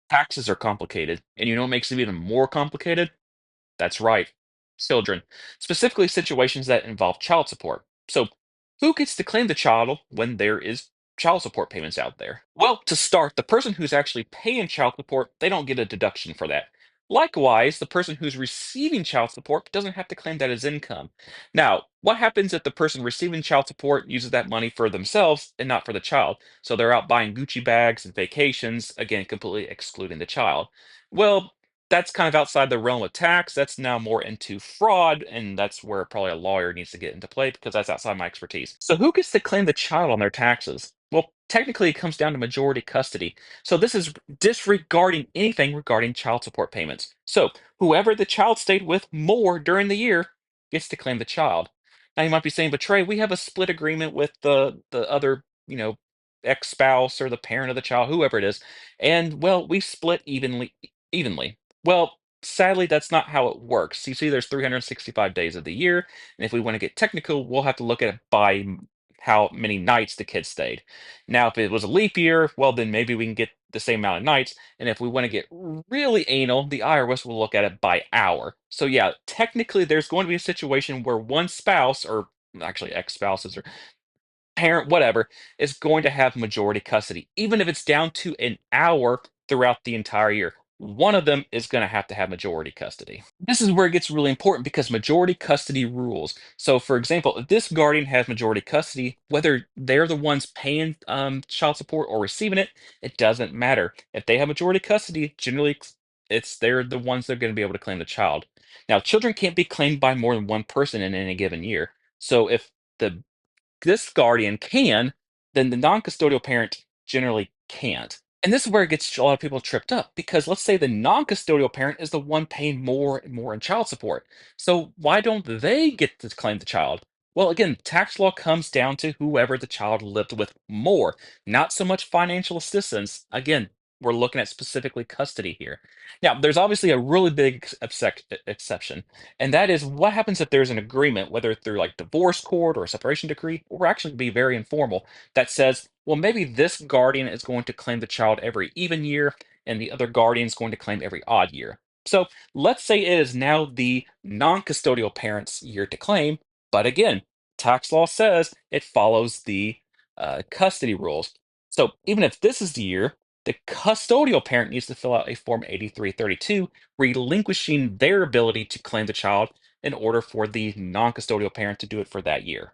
Taxes are complicated, and you know what makes it even more complicated? That's right, children, specifically situations that involve child support. So, who gets to claim the child when there is child support payments out there? Well, to start, the person who's actually paying child support, they don't get a deduction for that. Likewise, the person who's receiving child support doesn't have to claim that as income. Now, what happens if the person receiving child support uses that money for themselves and not for the child? So they're out buying Gucci bags and vacations, again, completely excluding the child. Well, that's kind of outside the realm of tax. That's now more into fraud, and that's where probably a lawyer needs to get into play because that's outside my expertise. So, who gets to claim the child on their taxes? Well, technically, it comes down to majority custody. So, this is disregarding anything regarding child support payments. So, whoever the child stayed with more during the year gets to claim the child. Now, you might be saying, but Trey, we have a split agreement with the other, ex-spouse or the parent of the child, whoever it is, and well, we split evenly. Well, sadly, that's not how it works. You see, there's 365 days of the year, and if we want to get technical, we'll have to look at it by how many nights the kids stayed. Now, if it was a leap year, well, then maybe we can get the same amount of nights. And if we want to get really anal, the IRS will look at it by hour. So, yeah, technically, there's going to be a situation where one spouse, or actually ex-spouses or parent, whatever, is going to have majority custody, even if it's down to an hour throughout the entire year. One of them is going to have majority custody. This is where it gets really important because majority custody rules. So, for example, if this guardian has majority custody, whether they're the ones paying child support or receiving it, it doesn't matter. If they have majority custody, generally they're the ones that are going to be able to claim the child. Now, children can't be claimed by more than one person in any given year. So, if the this guardian can, then the non-custodial parent generally can't. And this is where it gets a lot of people tripped up because let's say the non-custodial parent is the one paying more and more in child support. So why don't they get to claim the child? Well, again, tax law comes down to whoever the child lived with more, not so much financial assistance. Again, we're looking at specifically custody here. Now, there's obviously a really big exception, and that is what happens if there's an agreement, whether through like divorce court or a separation decree, or actually be very informal, that says, well, maybe this guardian is going to claim the child every even year, and the other guardian is going to claim every odd year. So let's say it is now the non custodial parent's year to claim, but again, tax law says it follows the custody rules. So even if this is the year, the custodial parent needs to fill out a Form 8332 relinquishing their ability to claim the child in order for the non custodial parent to do it for that year.